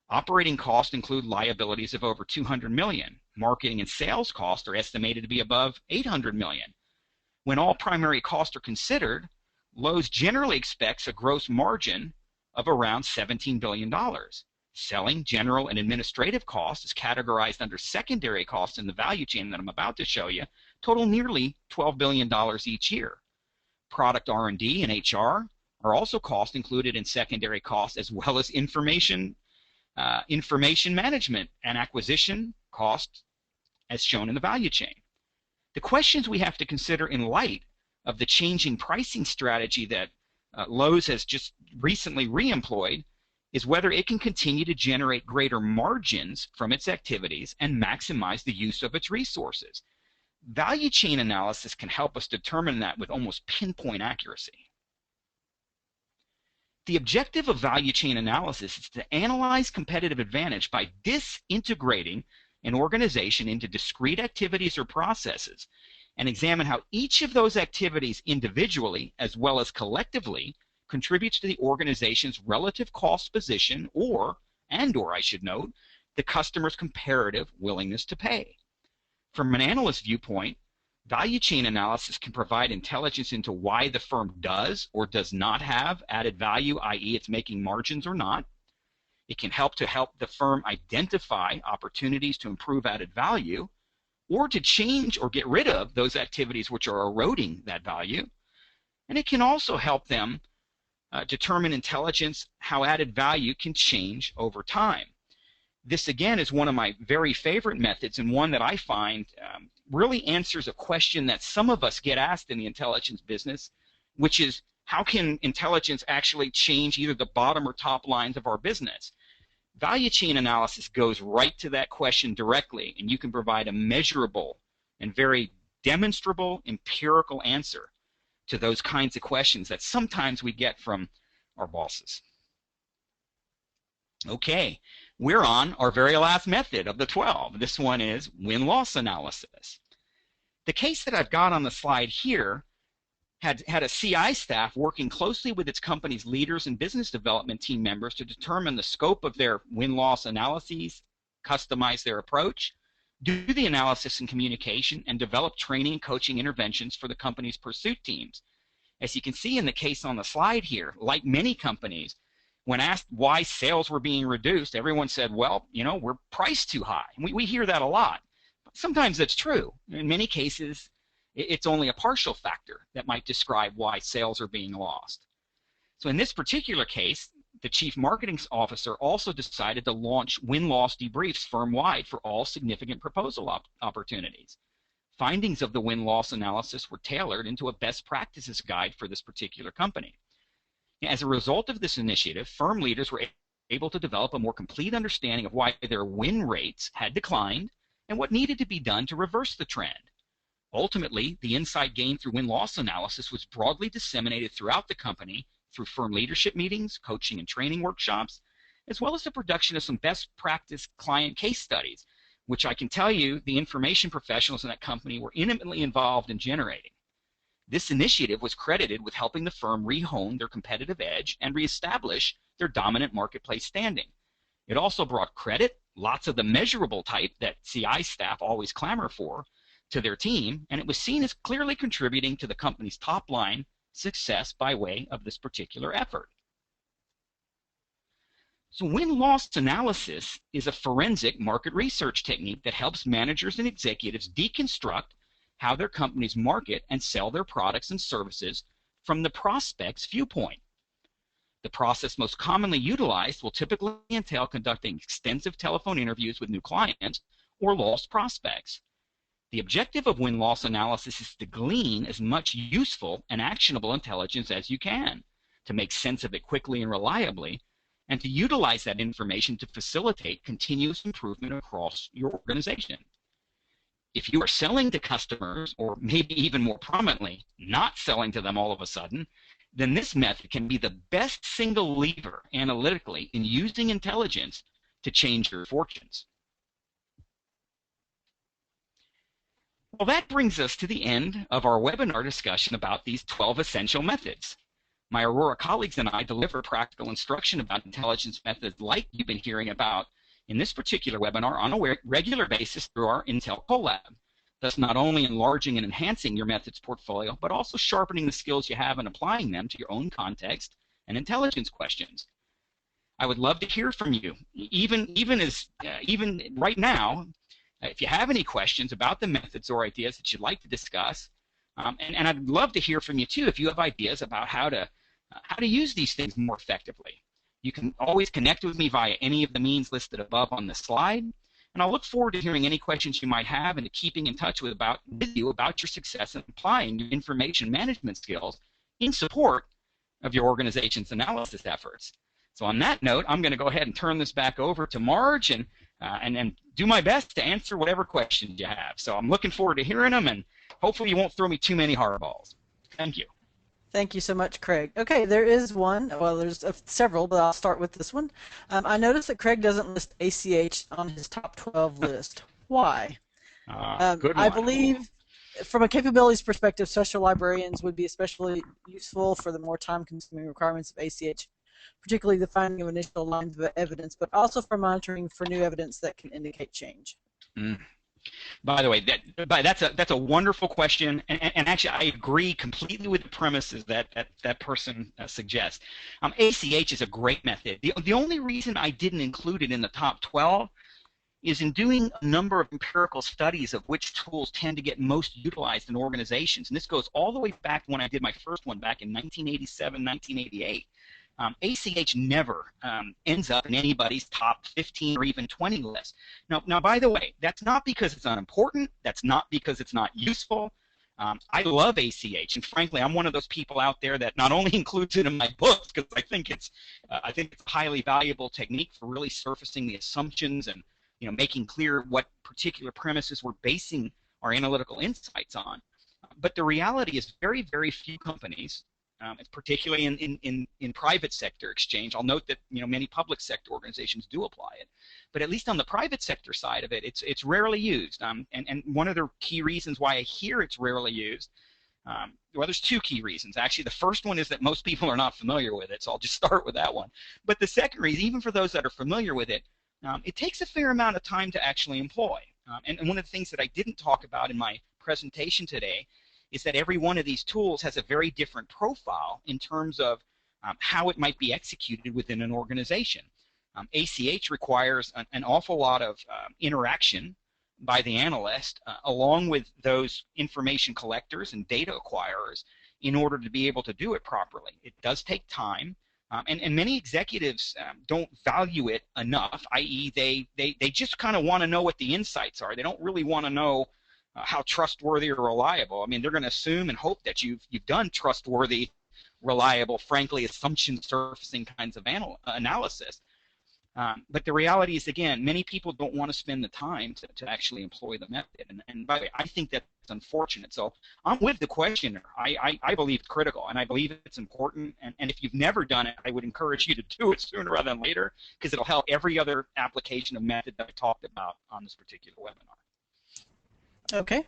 Operating costs include liabilities of over $200 million. Marketing and sales costs are estimated to be above $800 million. When all primary costs are considered, Lowe's generally expects a gross margin of around $17 billion. Selling, general, and administrative costs is categorized under secondary costs in the value chain that I'm about to show you, total nearly $12 billion each year. Product R&D and HR are also costs included in secondary costs, as well as information management and acquisition costs as shown in the value chain. The questions we have to consider in light of the changing pricing strategy that Lowe's has just recently re-employed is whether it can continue to generate greater margins from its activities and maximize the use of its resources. Value chain analysis can help us determine that with almost pinpoint accuracy. The objective of value chain analysis is to analyze competitive advantage by disintegrating an organization into discrete activities or processes and examine how each of those activities individually as well as collectively contributes to the organization's relative cost position or I should note, the customer's comparative willingness to pay. From an analyst viewpoint, value chain analysis can provide intelligence into why the firm does or does not have added value, i.e. it's making margins or not. It can help the firm identify opportunities to improve added value or to change or get rid of those activities which are eroding that value. And it can also help them determine intelligence how added value can change over time. This again is one of my very favorite methods and one that I find really answers a question that some of us get asked in the intelligence business, which is how can intelligence actually change either the bottom or top lines of our business? Value chain analysis goes right to that question directly, and you can provide a measurable and very demonstrable empirical answer to those kinds of questions that sometimes we get from our bosses. Okay, we're on our very last method of the 12. This one is win-loss analysis. The case that I've got on the slide here had a CI staff working closely with its company's leaders and business development team members to determine the scope of their win-loss analyses, customize their approach, do the analysis and communication, and develop training and coaching interventions for the company's pursuit teams. As you can see in the case on the slide here, like many companies, when asked why sales were being reduced, everyone said, well, we're priced too high. And we hear that a lot. But sometimes that's true. In many cases, it's only a partial factor that might describe why sales are being lost. So in this particular case, the chief marketing officer also decided to launch win-loss debriefs firm-wide for all significant proposal opportunities. Findings of the win-loss analysis were tailored into a best practices guide for this particular company. As a result of this initiative, firm leaders were able to develop a more complete understanding of why their win rates had declined and what needed to be done to reverse the trend. Ultimately, the insight gained through win-loss analysis was broadly disseminated throughout the company through firm leadership meetings, coaching and training workshops, as well as the production of some best practice client case studies, which I can tell you the information professionals in that company were intimately involved in generating. This initiative was credited with helping the firm re-hone their competitive edge and reestablish their dominant marketplace standing. It also brought credit, lots of the measurable type that CI staff always clamor for, to their team, and it was seen as clearly contributing to the company's top-line success by way of this particular effort. So win-loss analysis is a forensic market research technique that helps managers and executives deconstruct how their companies market and sell their products and services from the prospect's viewpoint. The process most commonly utilized will typically entail conducting extensive telephone interviews with new clients or lost prospects. The objective of win-loss analysis is to glean as much useful and actionable intelligence as you can, to make sense of it quickly and reliably, and to utilize that information to facilitate continuous improvement across your organization. If you are selling to customers, or maybe even more prominently, not selling to them all of a sudden, then this method can be the best single lever analytically in using intelligence to change your fortunes. Well, that brings us to the end of our webinar discussion about these 12 essential methods. My Aurora colleagues and I deliver practical instruction about intelligence methods like you've been hearing about in this particular webinar on a regular basis through our Intel Collab, thus not only enlarging and enhancing your methods portfolio, but also sharpening the skills you have and applying them to your own context and intelligence questions. I would love to hear from you, even right now. If you have any questions about the methods or ideas that you'd like to discuss, and I'd love to hear from you too if you have ideas about how to use these things more effectively. You can always connect with me via any of the means listed above on the slide, and I'll look forward to hearing any questions you might have and to keeping in touch with you about your success in applying your information management skills in support of your organization's analysis efforts. So on that note, I'm going to go ahead and turn this back over to Marge and do my best to answer whatever questions you have. So I'm looking forward to hearing them, and hopefully you won't throw me too many hardballs. Thank you. Thank you so much, Craig. Okay, there is one. Well, there's several, but I'll start with this one. I noticed that Craig doesn't list ACH on his top 12 list. Why? Good one. I believe, from a capabilities perspective, social librarians would be especially useful for the more time-consuming requirements of ACH, particularly the finding of initial lines of evidence, but also for monitoring for new evidence that can indicate change. By the way, that's a wonderful question, and actually I agree completely with the premises that person suggests. ACH is a great method. The only reason I didn't include it in the top 12 is in doing a number of empirical studies of which tools tend to get most utilized in organizations, and this goes all the way back when I did my first one back in 1987, 1988. ACH never ends up in anybody's top 15 or even 20 list. Now, by the way, that's not because it's unimportant. That's not because it's not useful. I love ACH, and frankly, I'm one of those people out there that not only includes it in my books because I think it's a highly valuable technique for really surfacing the assumptions and making clear what particular premises we're basing our analytical insights on. But the reality is very, very few companies particularly in private sector exchange. I'll note that many public sector organizations do apply it, but at least on the private sector side of it, it's rarely used. And one of the key reasons why I hear it's rarely used, well, there's two key reasons. Actually, the first one is that most people are not familiar with it, so I'll just start with that one. But the second reason, even for those that are familiar with it, it takes a fair amount of time to actually employ. And one of the things that I didn't talk about in my presentation today is that every one of these tools has a very different profile in terms of how it might be executed within an organization. ACH requires an awful lot of interaction by the analyst along with those information collectors and data acquirers in order to be able to do it properly. It does take time, and many executives don't value it enough, i.e. they just kind of want to know what the insights are. They don't really want to know how trustworthy or reliable. I mean, they're going to assume and hope that you've done trustworthy, reliable, frankly, assumption surfacing kinds of analysis. But the reality is, again, many people don't want to spend the time to actually employ the method. And by the way, I think that's unfortunate. So I'm with the questioner. I believe it's critical, and I believe it's important. And if you've never done it, I would encourage you to do it sooner rather than later, because it'll help every other application of method that I talked about on this particular webinar. Okay,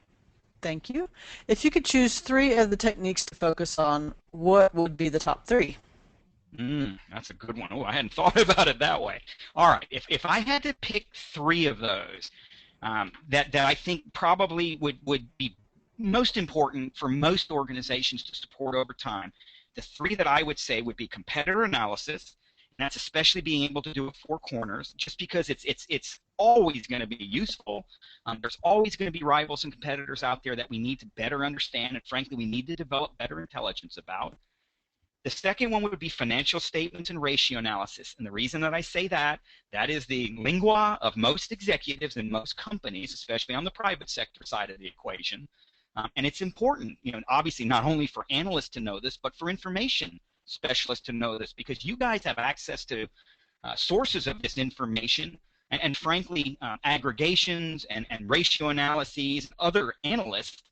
thank you. If you could choose 3 of the techniques to focus on, what would be the top 3? That's a good one. Oh, I hadn't thought about it that way. All right, if I had to pick 3 of those that I think probably would be most important for most organizations to support over time, the 3 that I would say would be competitor analysis, and that's especially being able to do it 4 corners, just because it's always going to be useful. There's always going to be rivals and competitors out there that we need to better understand, and frankly, we need to develop better intelligence about. The second one would be financial statements and ratio analysis. And the reason that I say that is the lingua of most executives in most companies, especially on the private sector side of the equation. And it's important, obviously not only for analysts to know this, but for information specialists to know this, because you guys have access to sources of this information and frankly, aggregations and ratio analyses, other analysts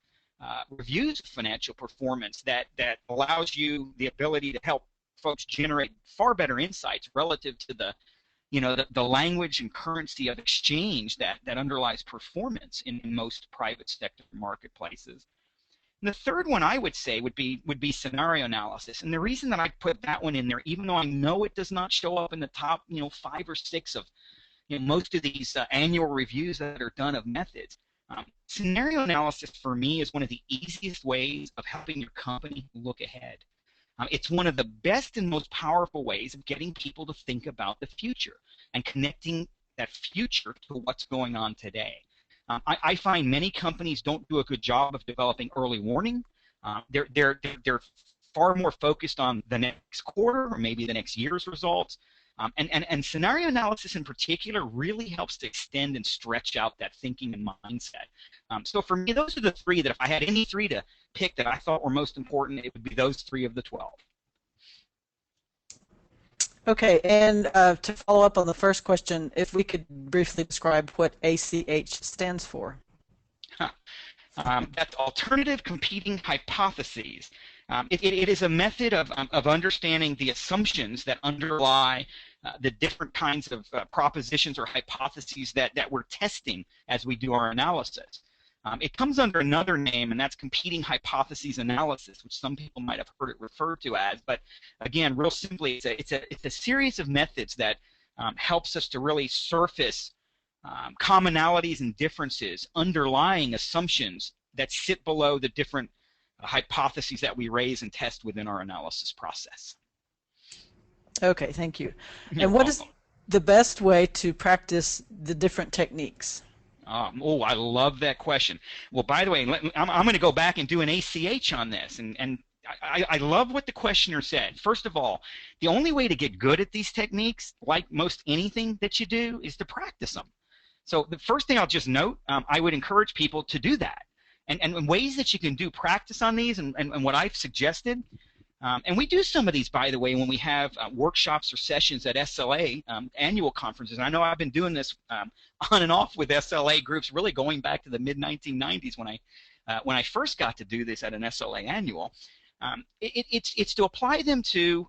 reviews of financial performance that allows you the ability to help folks generate far better insights relative to the language and currency of exchange that underlies performance in most private sector marketplaces. And the third one I would say would be scenario analysis. And the reason that I put that one in there, even though I know it does not show up in the top 5 or 6 of most of these annual reviews that are done of methods, scenario analysis for me is one of the easiest ways of helping your company look ahead. It's one of the best and most powerful ways of getting people to think about the future and connecting that future to what's going on today. I find many companies don't do a good job of developing early warning. They're far more focused on the next quarter or maybe the next year's results. And scenario analysis in particular really helps to extend and stretch out that thinking and mindset. So for me, those are the 3 that if I had any 3 to pick that I thought were most important, it would be those 3 of the 12. Okay, and to follow up on the first question, if we could briefly describe what ACH stands for. That's alternative competing hypotheses. It is a method of understanding the assumptions that underlie the different kinds of propositions or hypotheses that we're testing as we do our analysis. It comes under another name, and that's competing hypotheses analysis, which some people might have heard it referred to as. But again, real simply, it's a series of methods that helps us to really surface commonalities and differences underlying assumptions that sit below the different hypotheses that we raise and test within our analysis process. Okay, thank you. You're and what welcome. is the best way to practice the different techniques? Oh, I love that question. Well, by the way, I'm going to go back and do an ACH on this, and I love what the questioner said. First of all, the only way to get good at these techniques, like most anything that you do, is to practice them. So the first thing I'll just note, I would encourage people to do that. And ways that you can do practice on these and what I've suggested, and we do some of these, by the way, when we have workshops or sessions at SLA annual conferences. And I know I've been doing this on and off with SLA groups really going back to the mid-1990s when I first got to do this at an SLA annual. It's to apply them to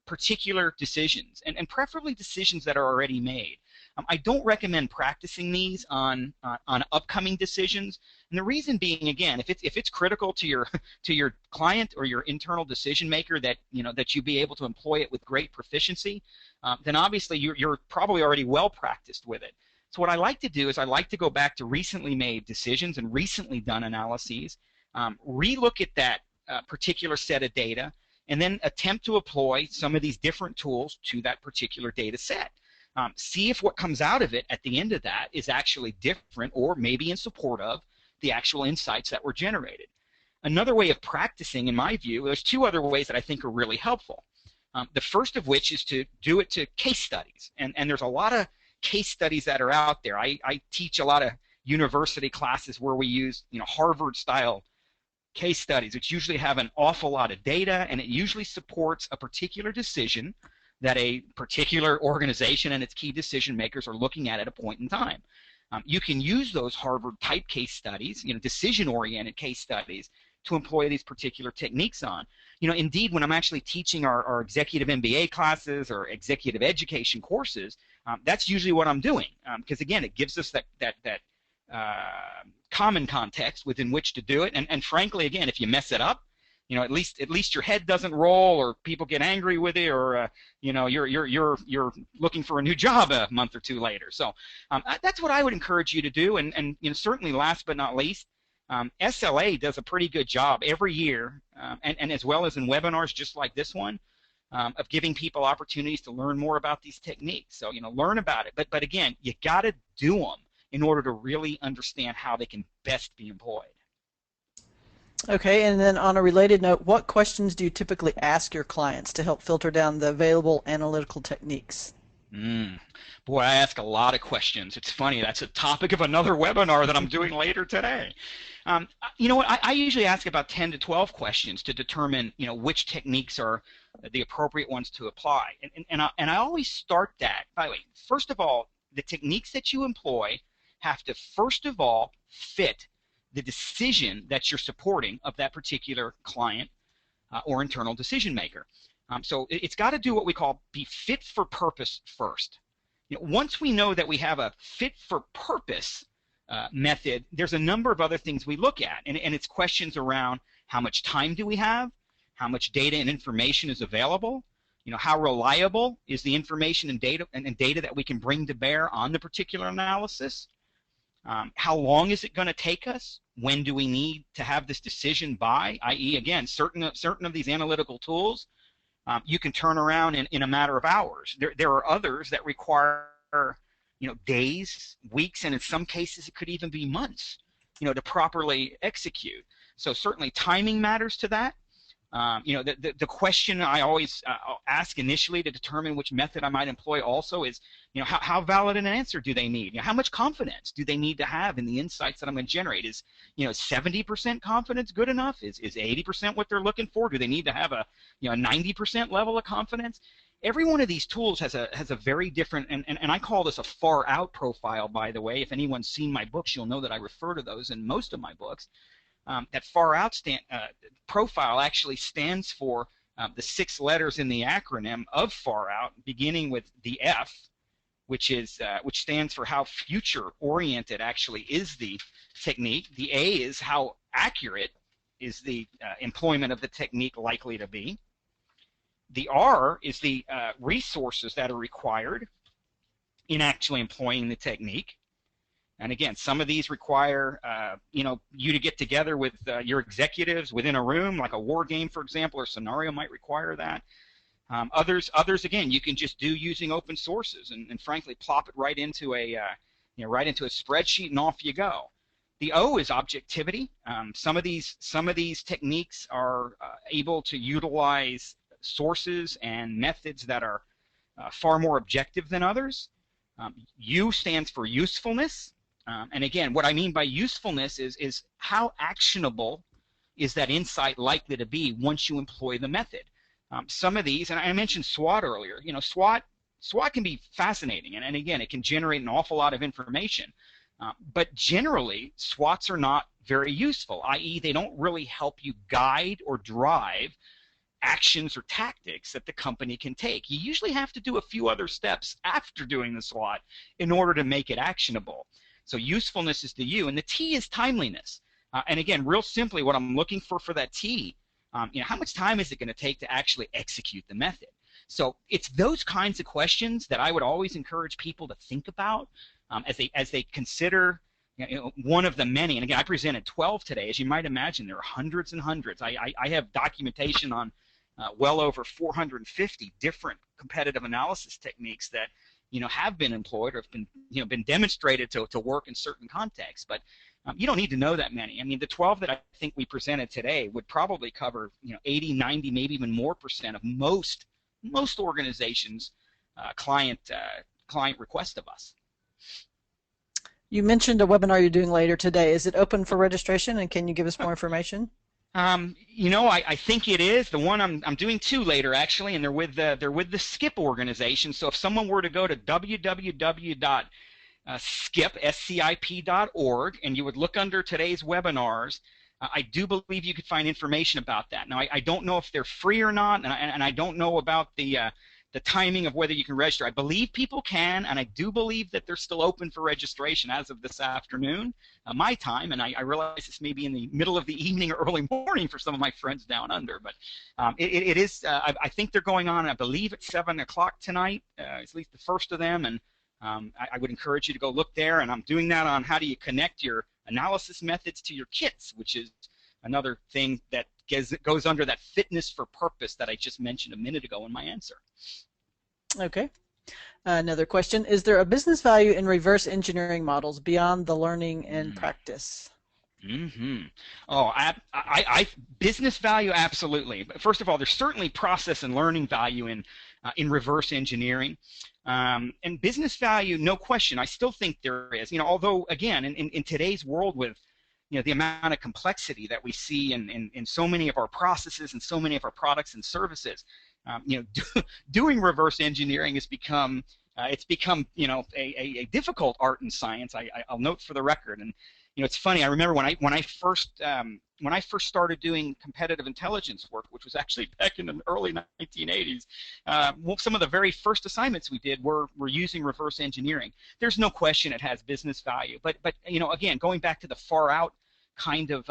particular decisions, and preferably decisions that are already made. I don't recommend practicing these on upcoming decisions, and the reason being, again, if it's critical to your client or your internal decision maker that you be able to employ it with great proficiency, then obviously you're probably already well practiced with it. So what I like to do is I like to go back to recently made decisions and recently done analyses, relook at that particular set of data, and then attempt to employ some of these different tools to that particular data set. See if what comes out of it at the end of that is actually different or maybe in support of the actual insights that were generated. Another way of practicing, in my view, there's two other ways that I think are really helpful. The first of which is to do it to case studies, and there's a lot of case studies that are out there. I teach a lot of university classes where we use Harvard-style case studies, which usually have an awful lot of data, and it usually supports a particular decision that a particular organization and its key decision makers are looking at a point in time. You can use those Harvard-type case studies, decision-oriented case studies, to employ these particular techniques on. Indeed, when I'm actually teaching our executive MBA classes or executive education courses, that's usually what I'm doing, because again, it gives us that common context within which to do it, and frankly, again, if you mess it up, at least your head doesn't roll, or people get angry with it, or you're looking for a new job a month or two later. So that's what I would encourage you to do, and certainly last but not least, SLA does a pretty good job every year, and as well as in webinars just like this one, of giving people opportunities to learn more about these techniques. So learn about it, but again, you got to do them in order to really understand how they can best be employed. Okay, and then on a related note, what questions do you typically ask your clients to help filter down the available analytical techniques? Boy, I ask a lot of questions. It's funny, that's a topic of another webinar that I'm doing later today. You know what, I usually ask about 10 to 12 questions to determine which techniques are the appropriate ones to apply. And I always start that, by the way, first of all, the techniques that you employ have to first of all fit the decision that you're supporting of that particular client or internal decision maker. So it's got to do what we call be fit for purpose first. Once we know that we have a fit for purpose method, there's a number of other things we look at, and it's questions around how much time do we have, how much data and information is available, how reliable is the information and data that we can bring to bear on the particular analysis. How long is it going to take us? When do we need to have this decision by? I.e., again, certain of these analytical tools you can turn around in a matter of hours. There are others that require days, weeks, and in some cases it could even be months to properly execute. So certainly timing matters to that. The question I always ask initially to determine which method I might employ also is, how valid an answer do they need? How much confidence do they need to have in the insights that I'm going to generate? Is 70% confidence good enough? Is 80% what they're looking for? Do they need to have a 90% level of confidence? Every one of these tools has a very different, and I call this a far out profile, by the way. If anyone's seen my books, you'll know that I refer to those in most of my books. That far out profile actually stands for the 6 letters in the acronym of far out, beginning with the F, which stands for how future oriented actually is the technique. The A is how accurate is the employment of the technique likely to be. The R is the resources that are required in actually employing the technique. And again, some of these require you to get together with your executives within a room, like a war game, for example, or scenario might require that. Others again, you can just do using open sources and frankly plop it right into a spreadsheet and off you go. The O is objectivity. Some of these techniques are able to utilize sources and methods that are far more objective than others. U stands for usefulness. And again, what I mean by usefulness is how actionable is that insight likely to be once you employ the method. Some of these, and I mentioned SWOT earlier, SWOT can be fascinating, and again, it can generate an awful lot of information. But generally, SWOTs are not very useful, i.e. they don't really help you guide or drive actions or tactics that the company can take. You usually have to do a few other steps after doing the SWOT in order to make it actionable. So usefulness is the U, and the T is timeliness. And again, real simply, what I'm looking for that T, how much time is it going to take to actually execute the method? So it's those kinds of questions that I would always encourage people to think about as they consider one of the many. And again, I presented 12 today. As you might imagine, there are hundreds and hundreds. I have documentation on well over 450 different competitive analysis techniques that have been employed or have been demonstrated to work in certain contexts. But you don't need to know that many. I mean, the 12 that I think we presented today would probably cover 80, 90, maybe even more % of most organizations' client request of us. You mentioned a webinar you're doing later today. Is it open for registration, and can you give us more information? I think it is. The one I'm doing 2 later actually, and they're with the SKIP organization. So if someone were to go to www.skip.org and you would look under today's webinars, I do believe you could find information about that. Now I don't know if they're free or not, and I don't know about the timing of whether you can register. I believe people can, and I do believe that they're still open for registration as of this afternoon, my time, and I realize this may be in the middle of the evening or early morning for some of my friends down under, but it is, I think they're going on, I believe, at 7 o'clock tonight, at least the first of them, and I would encourage you to go look there, and I'm doing that on how do you connect your analysis methods to your kits, which is another thing that goes under that fitness for purpose that I just mentioned a minute ago in my answer. Okay. Another question: is there a business value in reverse engineering models beyond the learning and practice? Oh, business value, absolutely. But first of all, there's certainly process and learning value in reverse engineering, and business value, no question. I still think there is. Although again, in today's world with the amount of complexity that we see in so many of our processes and so many of our products and services, doing reverse engineering has become a difficult art and science. I'll note for the record, and it's funny. I remember when I first started doing competitive intelligence work, which was actually back in the early 1980s. Some of the very first assignments we did were using reverse engineering. There's no question it has business value, but again, going back to the far out kind of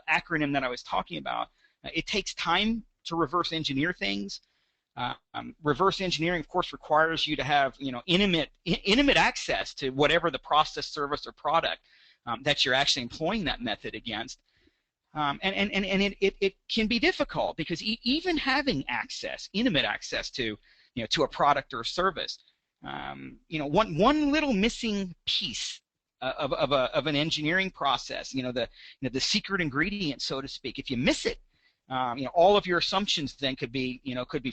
acronym that I was talking about, it takes time to reverse engineer things. Reverse engineering, of course, requires you to have intimate access to whatever the process, service, or product that you're actually employing that method against. And it can be difficult because even having access, intimate access to to a product or a service, one little missing piece of an engineering process, the secret ingredient, so to speak. If you miss it, all of your assumptions then could be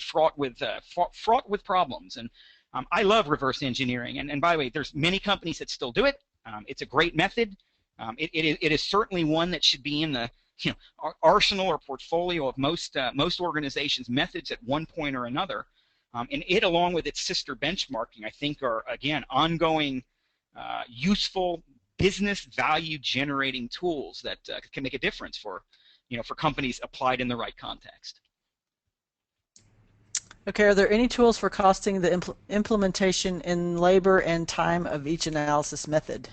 fraught with problems. And I love reverse engineering. And by the way, there's many companies that still do it. It's a great method. It is certainly one that should be in the arsenal or portfolio of most organizations' methods at one point or another. And it, along with its sister benchmarking, I think are again ongoing, useful business value generating tools that can make a difference for companies applied in the right context. Okay, are there any tools for costing the implementation in labor and time of each analysis method?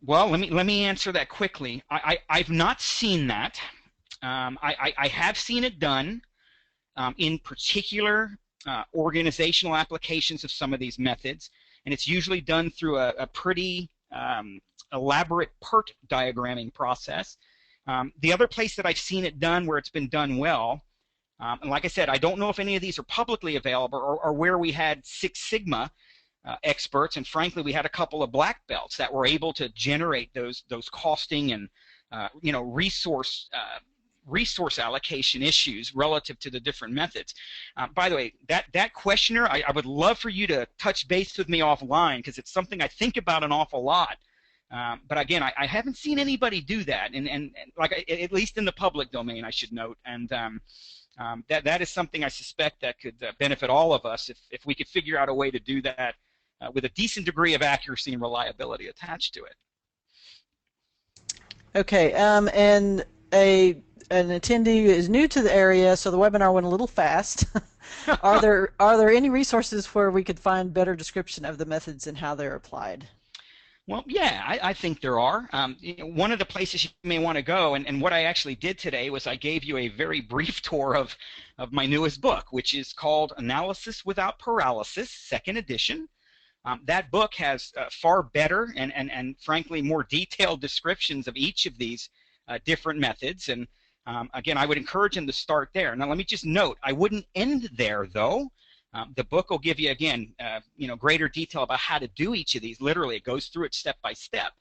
Well, let me answer that quickly. I've not seen that. I have seen it done in particular organizational applications of some of these methods, and it's usually done through a pretty elaborate PERT diagramming process. The other place that I've seen it done where it's been done well, and like I said, I don't know if any of these are publicly available or where we had Six Sigma experts, and frankly we had a couple of black belts that were able to generate those costing and resource allocation issues relative to the different methods. By the way, that questioner, I would love for you to touch base with me offline because it's something I think about an awful lot. But again, I haven't seen anybody do that, and like at least in the public domain, I should note, and that is something I suspect that could benefit all of us if we could figure out a way to do that with a decent degree of accuracy and reliability attached to it. Okay, and an attendee is new to the area, so the webinar went a little fast. Are there any resources where we could find better description of the methods and how they're applied? Well, yeah, I think there are. One of the places you may want to go, and what I actually did today was I gave you a very brief tour of my newest book, which is called Analysis Without Paralysis, second edition. That book has far better and frankly more detailed descriptions of each of these different methods. And again, I would encourage them to start there. Now, let me just note, I wouldn't end there, though. The book will give you, again, greater detail about how to do each of these. Literally, it goes through it step by step.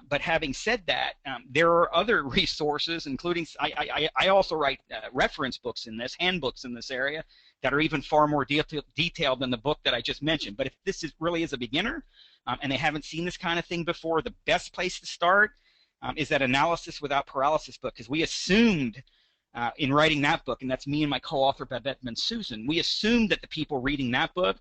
But having said that, there are other resources, including I also write reference books in this, handbooks in this area, that are even far more detailed than the book that I just mentioned. But if this really is a beginner and they haven't seen this kind of thing before, the best place to start is that Analysis Without Paralysis book, because we assumed in writing that book, and that's me and my co-author Babette Susan, we assumed that the people reading that book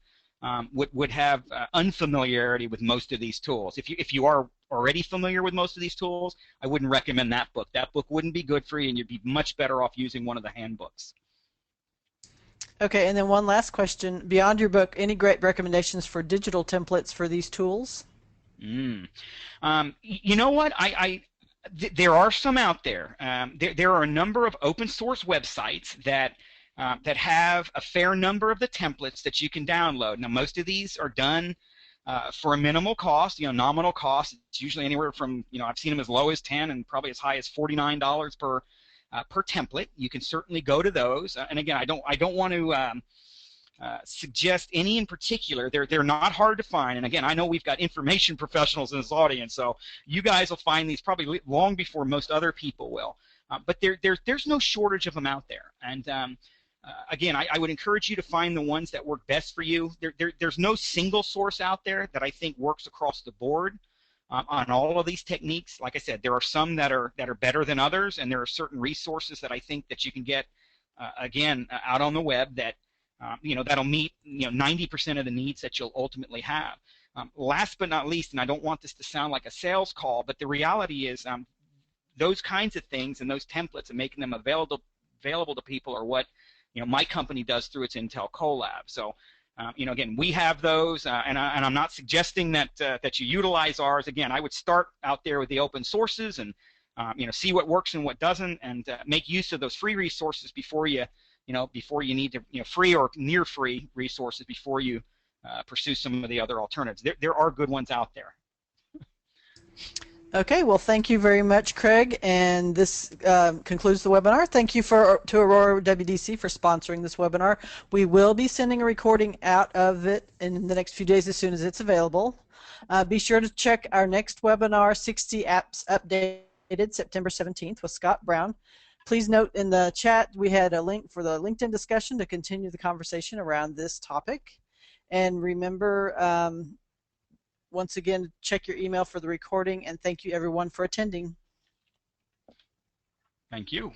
would have unfamiliarity with most of these tools. If you are already familiar with most of these tools, I wouldn't recommend that book. That book wouldn't be good for you, and you'd be much better off using one of the handbooks. Okay, and then one last question. Beyond your book, any great recommendations for digital templates for these tools? You know what? There are some out there. There are a number of open source websites that have a fair number of the templates that you can download. Now, most of these are done for a minimal cost, nominal cost. It's usually anywhere from, I've seen them as low as 10 and probably as high as $49 per template. You can certainly go to those. And again, I don't want to suggest any in particular. They're not hard to find. And again, I know we've got information professionals in this audience, so you guys will find these probably long before most other people will. But there's no shortage of them out there. And again, I would encourage you to find the ones that work best for you. There's no single source out there that I think works across the board on all of these techniques. Like I said, there are some that are better than others, and there are certain resources that I think that you can get again out on the web that that'll meet 90% of the needs that you'll ultimately have. Last but not least, and I don't want this to sound like a sales call, but the reality is those kinds of things and those templates and making them available to people are what my company does through its Intel Collab. So again, we have those, and I'm not suggesting that you utilize ours. Again, I would start out there with the open sources and see what works and what doesn't, and make use of those free resources before you need to free or near free resources before you pursue some of the other alternatives. There are good ones out there. Okay, well, thank you very much, Craig, and this concludes the webinar. Thank you to Aurora WDC for sponsoring this webinar. We will be sending a recording out of it in the next few days as soon as it's available. Be sure to check our next webinar, 60 Apps Updated, September 17th with Scott Brown. Please note in the chat we had a link for the LinkedIn discussion to continue the conversation around this topic. And remember, once again, check your email for the recording, and thank you everyone for attending. Thank you.